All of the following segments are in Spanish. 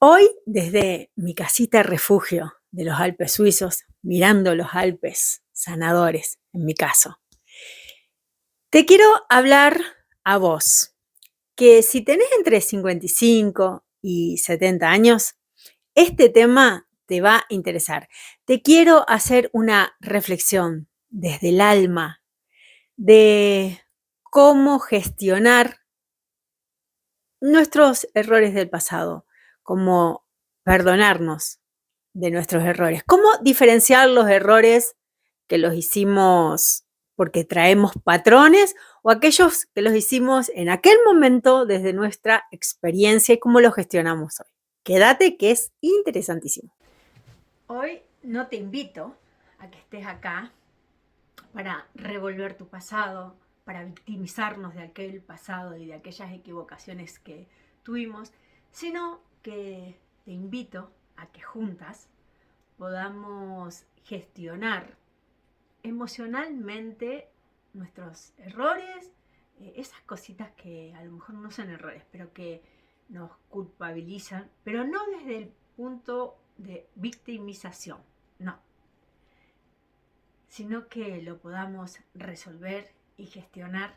Hoy, desde mi casita refugio de los Alpes suizos, mirando los Alpes sanadores, en mi caso, te quiero hablar a vos, que si tenés entre 55 y 70 años, este tema te va a interesar. Te quiero hacer una reflexión desde el alma de cómo gestionar nuestros errores del pasado, cómo perdonarnos de nuestros errores. ¿Cómo diferenciar los errores que los hicimos porque traemos patrones o aquellos que los hicimos en aquel momento desde nuestra experiencia y cómo los gestionamos hoy? Quédate que es interesantísimo. Hoy no te invito a que estés acá para revolver tu pasado, para victimizarnos de aquel pasado y de aquellas equivocaciones que tuvimos, sino que te invito a que juntas podamos gestionar emocionalmente nuestros errores, esas cositas que a lo mejor no son errores, pero que nos culpabilizan, pero no desde el punto de victimización, no, sino que lo podamos resolver y gestionar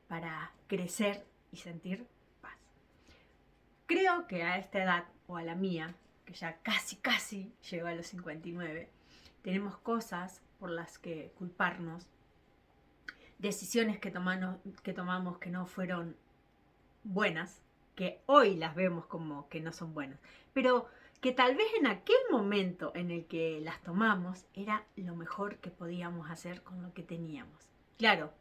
para crecer y sentir paz. Creo que a esta edad, o a la mía, que ya casi llego a los 59, tenemos cosas por las que culparnos, decisiones que tomamos que no fueron buenas, que hoy las vemos como que no son buenas, pero que tal vez en aquel momento en el que las tomamos era lo mejor que podíamos hacer con lo que teníamos. Claro,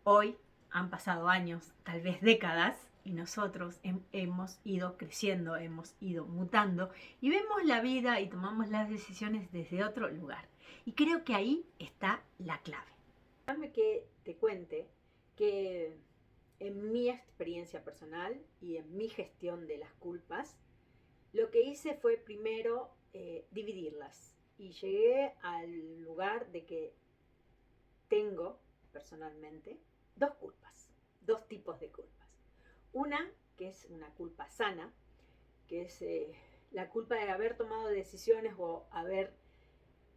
hoy han pasado años, tal vez décadas, y nosotros hemos ido creciendo, hemos ido mutando y vemos la vida y tomamos las decisiones desde otro lugar. Y creo que ahí está la clave. Déjame que te cuente que en mi experiencia personal y en mi gestión de las culpas, lo que hice fue primero dividirlas y llegué al lugar de que tengo personalmente dos culpas, dos tipos de culpas. Una que es una culpa sana, que es la culpa de haber tomado decisiones o haber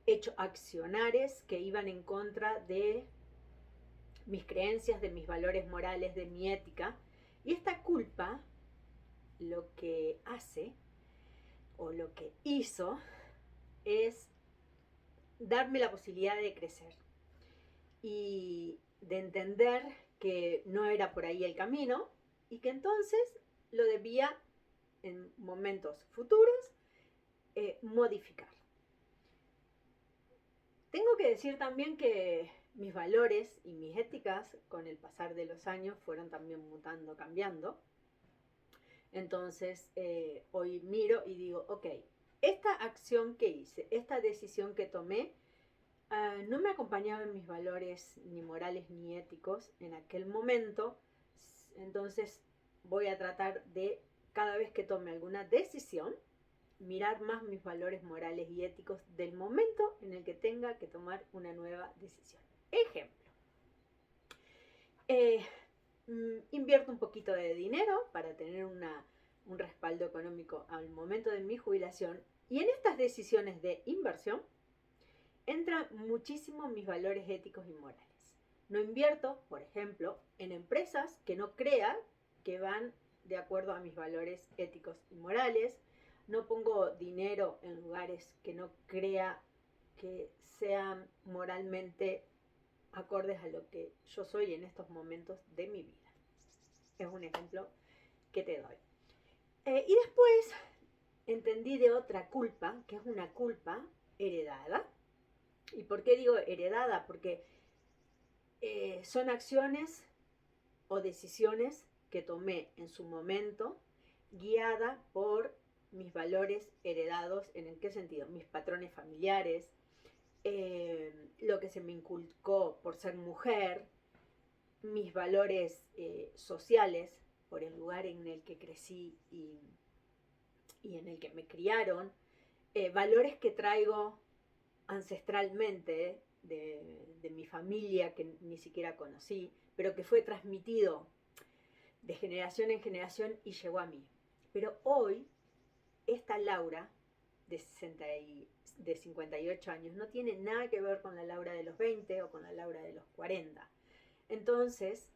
hecho accionares que iban en contra de mis creencias, de mis valores morales, de mi ética. Y esta culpa lo que hace o lo que hizo es darme la posibilidad de crecer y de entender que no era por ahí el camino y que entonces lo debía en momentos futuros modificar. Tengo que decir también que mis valores y mis éticas con el pasar de los años fueron también mutando, cambiando. Entonces hoy miro y digo, ok, esta acción que hice, esta decisión que tomé, no me acompañaban mis valores ni morales ni éticos en aquel momento. Entonces voy a tratar de, cada vez que tome alguna decisión, mirar más mis valores morales y éticos del momento en el que tenga que tomar una nueva decisión. Ejemplo, invierto un poquito de dinero para tener un respaldo económico al momento de mi jubilación y en estas decisiones de inversión entran muchísimo mis valores éticos y morales. No invierto, por ejemplo, en empresas que no crea que van de acuerdo a mis valores éticos y morales. No pongo dinero en lugares que no crea que sean moralmente acordes a lo que yo soy en estos momentos de mi vida. Es un ejemplo que te doy. Y después entendí de otra culpa, que es una culpa heredada. ¿Y por qué digo heredada? Porque son acciones o decisiones que tomé en su momento guiada por mis valores heredados. ¿En qué sentido? Mis patrones familiares, lo que se me inculcó por ser mujer, mis valores sociales por el lugar en el que crecí y en el que me criaron, valores que traigo ancestralmente de mi familia que ni siquiera conocí, pero que fue transmitido de generación en generación y llegó a mí. Pero hoy Laura de 58 años no tiene nada que ver con la Laura de los 20 o con la Laura de los 40. Entonces,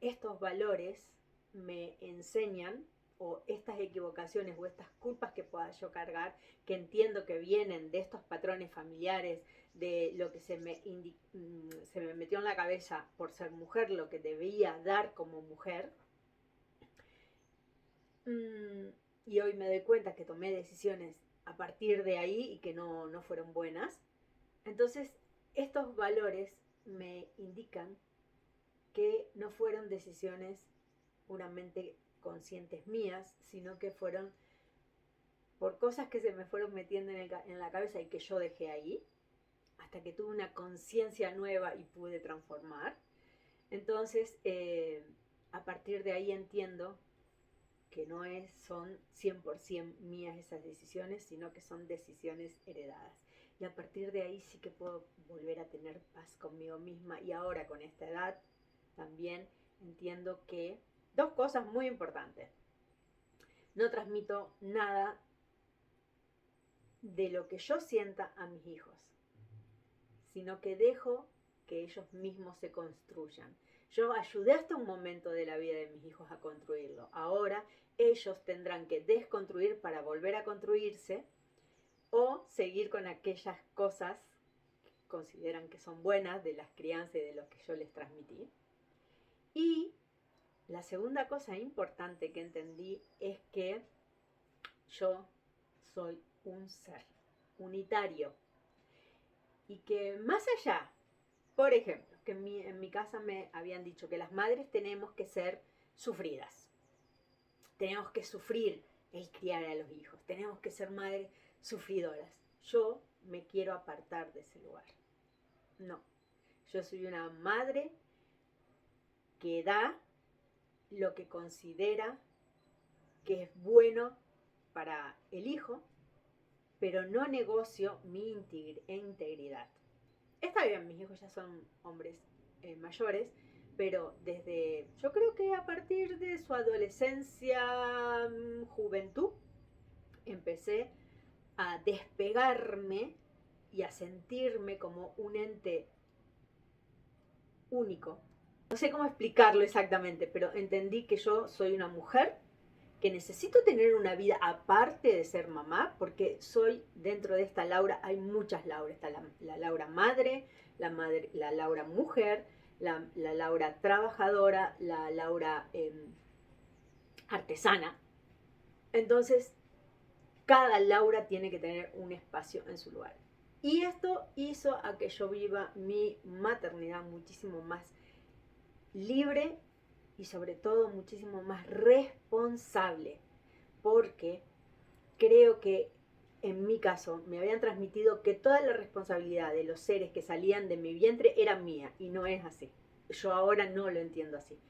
estos valores me enseñan, o estas equivocaciones o estas culpas que pueda yo cargar, que entiendo que vienen de estos patrones familiares, de lo que se me metió en la cabeza por ser mujer, lo que debía dar como mujer. Y hoy me doy cuenta que tomé decisiones a partir de ahí y que no fueron buenas. Entonces, estos valores me indican que no fueron decisiones puramente conscientes mías, sino que fueron por cosas que se me fueron metiendo en la cabeza y que yo dejé ahí, hasta que tuve una conciencia nueva y pude transformar. Entonces, a partir de ahí entiendo que no son 100% mías esas decisiones, sino que son decisiones heredadas. Y a partir de ahí sí que puedo volver a tener paz conmigo misma. Y ahora con esta edad también entiendo que dos cosas muy importantes. No transmito nada de lo que yo sienta a mis hijos, sino que dejo que ellos mismos se construyan. Yo ayudé hasta un momento de la vida de mis hijos a construirlo. Ahora ellos tendrán que desconstruir para volver a construirse, o seguir con aquellas cosas que consideran que son buenas de las crianzas y de lo que yo les transmití. Y la segunda cosa importante que entendí es que yo soy un ser unitario y que más allá, por ejemplo, que en mi casa me habían dicho que las madres tenemos que ser sufridas, tenemos que sufrir el criar a los hijos, tenemos que ser madres sufridoras. Yo me quiero apartar de ese lugar. No, yo soy una madre que da lo que considera que es bueno para el hijo, pero no negocio mi integridad. Está bien, mis hijos ya son hombres mayores, pero yo creo que a partir de su adolescencia, juventud, empecé a despegarme y a sentirme como un ente único. No sé cómo explicarlo exactamente, pero entendí que yo soy una mujer que necesito tener una vida aparte de ser mamá, porque soy, dentro de esta Laura hay muchas Lauras. Está la Laura madre, la Laura mujer, la Laura trabajadora, la Laura artesana. Entonces, cada Laura tiene que tener un espacio en su lugar. Y esto hizo a que yo viva mi maternidad muchísimo más libre y sobre todo muchísimo más responsable, porque creo que en mi caso me habían transmitido que toda la responsabilidad de los seres que salían de mi vientre era mía, y no es así. Yo ahora no lo entiendo así.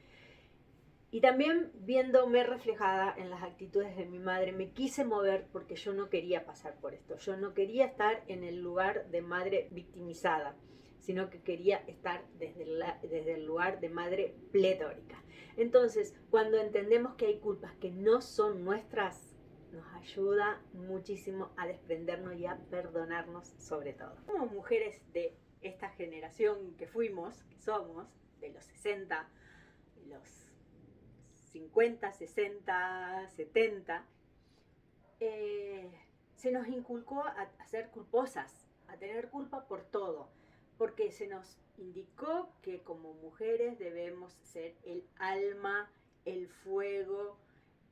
Y también viéndome reflejada en las actitudes de mi madre, me quise mover porque yo no quería pasar por esto. Yo no quería estar en el lugar de madre victimizada, sino que quería estar desde el lugar de madre pletórica. Entonces, cuando entendemos que hay culpas que no son nuestras, nos ayuda muchísimo a desprendernos y a perdonarnos sobre todo. Como mujeres de esta generación que fuimos, que somos, de los 60, de los 50, 60, 70, se nos inculcó a ser culposas, a tener culpa por todo, porque se nos indicó que como mujeres debemos ser el alma, el fuego,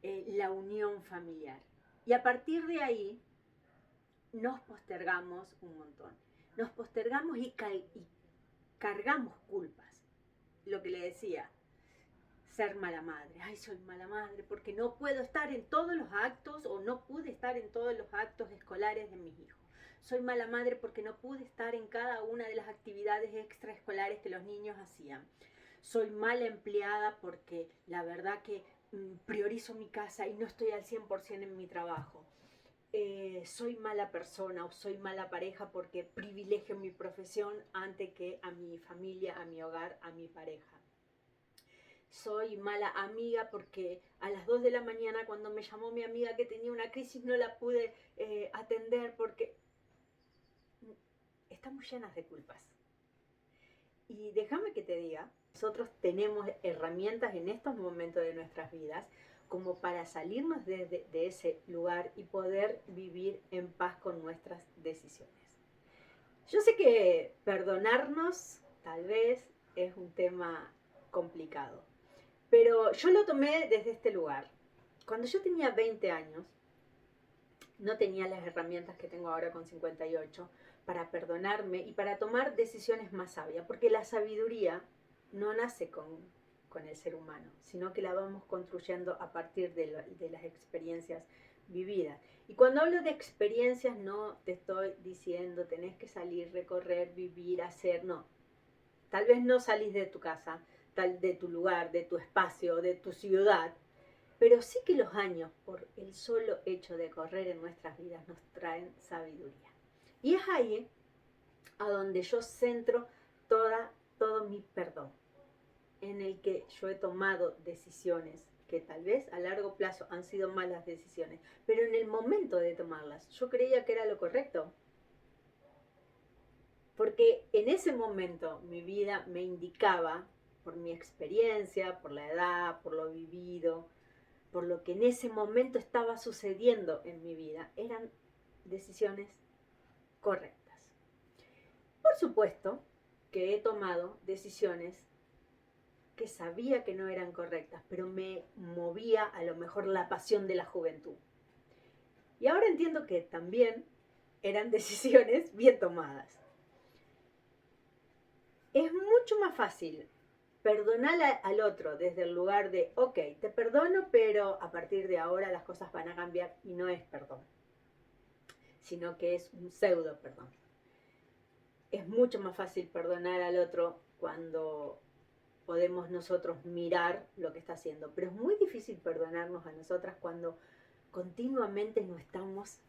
la unión familiar. Y a partir de ahí nos postergamos un montón. Nos postergamos y cargamos culpas. Lo que le decía, ser mala madre. Ay, soy mala madre porque no puedo estar en todos los actos, o no pude estar en todos los actos escolares de mis hijos. Soy mala madre porque no pude estar en cada una de las actividades extraescolares que los niños hacían. Soy mala empleada porque la verdad que priorizo mi casa y no estoy al 100% en mi trabajo. Soy mala persona o soy mala pareja porque privilegio mi profesión antes que a mi familia, a mi hogar, a mi pareja. soy mala amiga porque a las 2 de la mañana cuando me llamó mi amiga que tenía una crisis no la pude atender porque estamos llenas de culpas. Y déjame que te diga, nosotros tenemos herramientas en estos momentos de nuestras vidas como para salirnos de ese lugar y poder vivir en paz con nuestras decisiones. Yo sé que perdonarnos tal vez es un tema complicado, pero yo lo tomé desde este lugar. Cuando yo tenía 20 años, no tenía las herramientas que tengo ahora con 58 para perdonarme y para tomar decisiones más sabias, porque la sabiduría no nace con el ser humano, sino que la vamos construyendo a partir de las experiencias vividas. Y cuando hablo de experiencias no te estoy diciendo tenés que salir, recorrer, vivir, hacer, no. Tal vez no salís de tu casa, de tu lugar, de tu espacio, de tu ciudad, pero sí que los años, por el solo hecho de correr en nuestras vidas, nos traen sabiduría. Y es ahí a donde yo centro todo mi perdón, en el que yo he tomado decisiones que tal vez a largo plazo han sido malas decisiones, pero en el momento de tomarlas yo creía que era lo correcto. Porque en ese momento mi vida me indicaba, por mi experiencia, por la edad, por lo vivido, por lo que en ese momento estaba sucediendo en mi vida, eran decisiones correctas. Por supuesto que he tomado decisiones que sabía que no eran correctas, pero me movía a lo mejor la pasión de la juventud. Y ahora entiendo que también eran decisiones bien tomadas. Es mucho más fácil perdonar al otro desde el lugar de, ok, te perdono, pero a partir de ahora las cosas van a cambiar y no es perdón, sino que es un pseudo perdón. Es mucho más fácil perdonar al otro cuando podemos nosotros mirar lo que está haciendo, pero es muy difícil perdonarnos a nosotras cuando continuamente nos estamos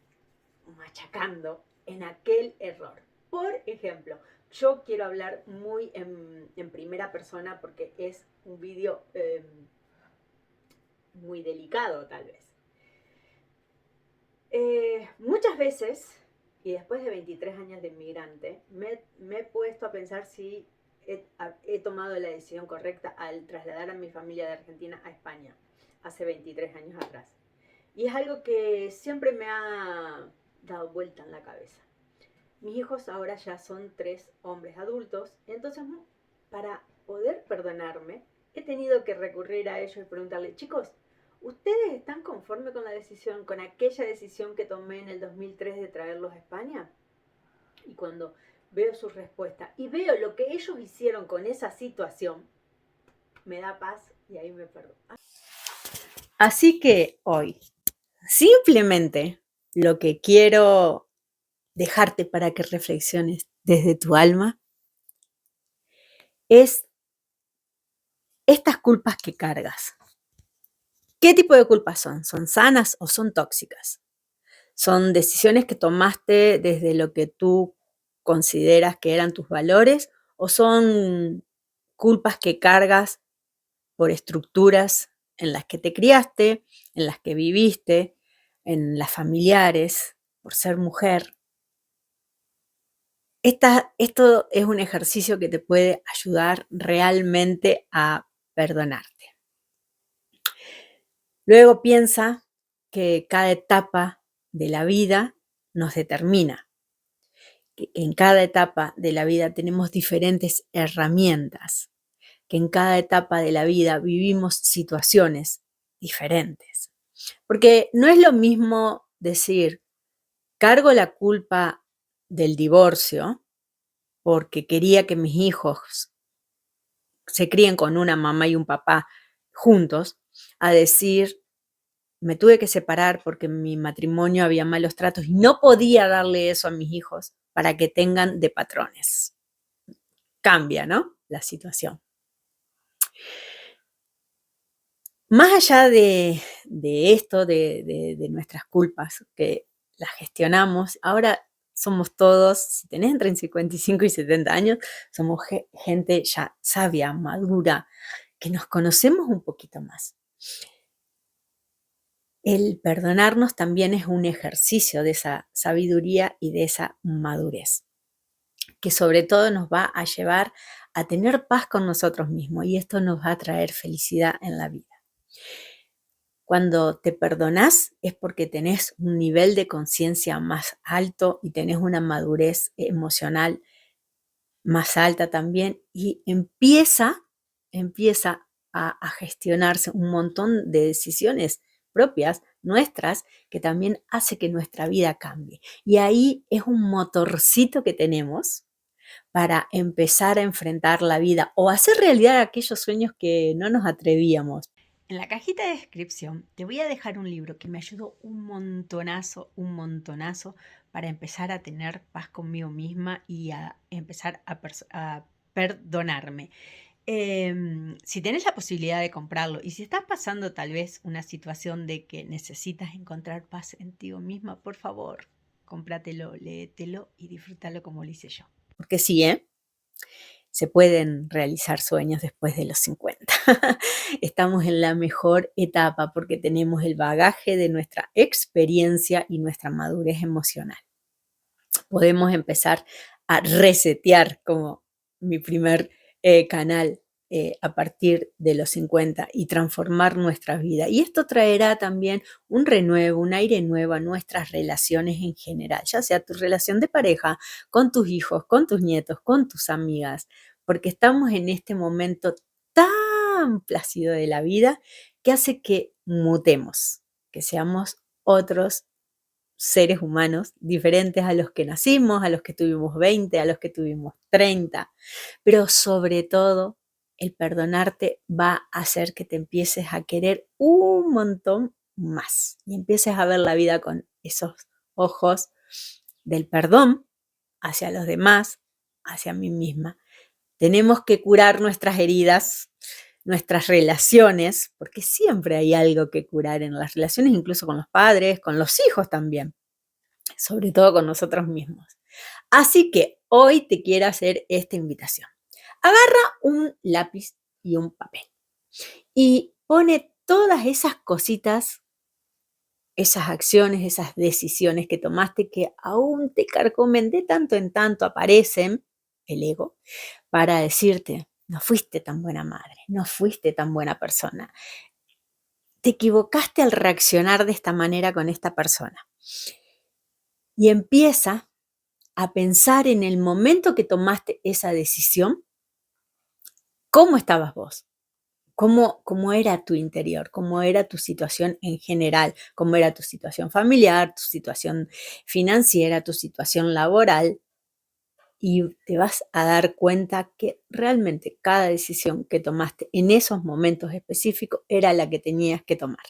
machacando en aquel error. Por ejemplo, yo quiero hablar muy en primera persona porque es un vídeo muy delicado tal vez. Muchas veces, y después de 23 años de inmigrante, me he puesto a pensar si he tomado la decisión correcta al trasladar a mi familia de Argentina a España, hace 23 años atrás. Y es algo que siempre me ha dado vuelta en la cabeza. Mis hijos ahora ya son 3 hombres adultos, entonces para poder perdonarme he tenido que recurrir a ellos y preguntarle, chicos, ¿ustedes están conformes con la decisión, con aquella decisión que tomé en el 2003 de traerlos a España? Y cuando veo su respuesta y veo lo que ellos hicieron con esa situación, me da paz y ahí me perdono. Así que hoy, simplemente lo que quiero dejarte para que reflexiones desde tu alma es estas culpas que cargas. ¿Qué tipo de culpas son? ¿Son sanas o son tóxicas? ¿Son decisiones que tomaste desde lo que tú consideras que eran tus valores o son culpas que cargas por estructuras en las que te criaste, en las que viviste, en las familiares, por ser mujer? Esto es un ejercicio que te puede ayudar realmente a perdonarte. Luego piensa que cada etapa de la vida nos determina. Que en cada etapa de la vida tenemos diferentes herramientas. Que en cada etapa de la vida vivimos situaciones diferentes. Porque no es lo mismo decir, cargo la culpa del divorcio porque quería que mis hijos se críen con una mamá y un papá juntos, a decir, me tuve que separar porque en mi matrimonio había malos tratos y no podía darle eso a mis hijos para que tengan de patrones. Cambia, ¿no? La situación. Más allá de esto, de nuestras culpas, que las gestionamos, ahora somos todos, si tenés entre 55 y 70 años, somos gente ya sabia, madura, que nos conocemos un poquito más. El perdonarnos también es un ejercicio de esa sabiduría y de esa madurez, que sobre todo nos va a llevar a tener paz con nosotros mismos y esto nos va a traer felicidad en la vida. Cuando te perdonás es porque tenés un nivel de conciencia más alto y tenés una madurez emocional más alta también y empieza a gestionarse un montón de decisiones propias, nuestras, que también hace que nuestra vida cambie. Y ahí es un motorcito que tenemos para empezar a enfrentar la vida o hacer realidad aquellos sueños que no nos atrevíamos. En la cajita de descripción te voy a dejar un libro que me ayudó un montonazo para empezar a tener paz conmigo misma y a empezar a perdonarme. Si tenés la posibilidad de comprarlo y si estás pasando tal vez una situación de que necesitas encontrar paz en ti misma, por favor, cómpratelo, léetelo y disfrútalo como lo hice yo. Porque sí, se pueden realizar sueños después de los 50. Estamos en la mejor etapa porque tenemos el bagaje de nuestra experiencia y nuestra madurez emocional. Podemos empezar a resetear como mi primer canal a partir de los 50 y transformar nuestra vida. Y esto traerá también un renuevo, un aire nuevo a nuestras relaciones en general, ya sea tu relación de pareja, con tus hijos, con tus nietos, con tus amigas, porque estamos en este momento tan plácido de la vida que hace que mutemos, que seamos otros seres humanos diferentes a los que nacimos, a los que tuvimos 20, a los que tuvimos 30, pero sobre todo el perdonarte va a hacer que te empieces a querer un montón más y empieces a ver la vida con esos ojos del perdón hacia los demás, hacia mí misma. Tenemos que curar nuestras heridas, nuestras relaciones, porque siempre hay algo que curar en las relaciones, incluso con los padres, con los hijos también, sobre todo con nosotros mismos. Así que hoy te quiero hacer esta invitación. Agarra un lápiz y un papel y pone todas esas cositas, esas acciones, esas decisiones que tomaste que aún te carcomen, de tanto en tanto aparecen, el ego, para decirte, no fuiste tan buena madre, no fuiste tan buena persona, te equivocaste al reaccionar de esta manera con esta persona. Y empieza a pensar en el momento que tomaste esa decisión, ¿cómo estabas vos? ¿Cómo era tu interior? ¿Cómo era tu situación en general? ¿Cómo era tu situación familiar, tu situación financiera, tu situación laboral? Y te vas a dar cuenta que realmente cada decisión que tomaste en esos momentos específicos era la que tenías que tomar.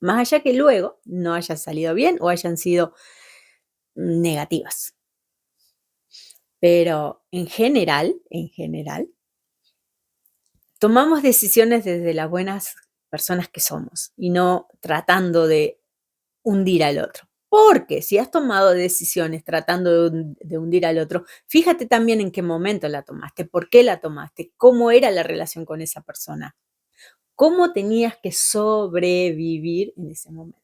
Más allá que luego no hayan salido bien o hayan sido negativas. Pero en general, tomamos decisiones desde las buenas personas que somos y no tratando de hundir al otro. Porque si has tomado decisiones tratando de hundir al otro, fíjate también en qué momento la tomaste, por qué la tomaste, cómo era la relación con esa persona, cómo tenías que sobrevivir en ese momento.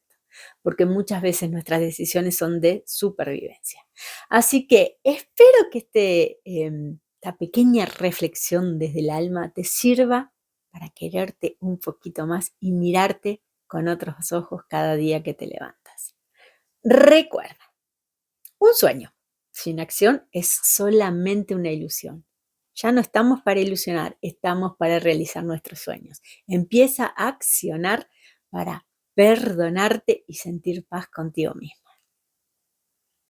Porque muchas veces nuestras decisiones son de supervivencia. Así que espero que esta pequeña reflexión desde el alma te sirva para quererte un poquito más y mirarte con otros ojos cada día que te levantas. Recuerda, un sueño sin acción es solamente una ilusión. Ya no estamos para ilusionar, estamos para realizar nuestros sueños. Empieza a accionar para perdonarte y sentir paz contigo mismo.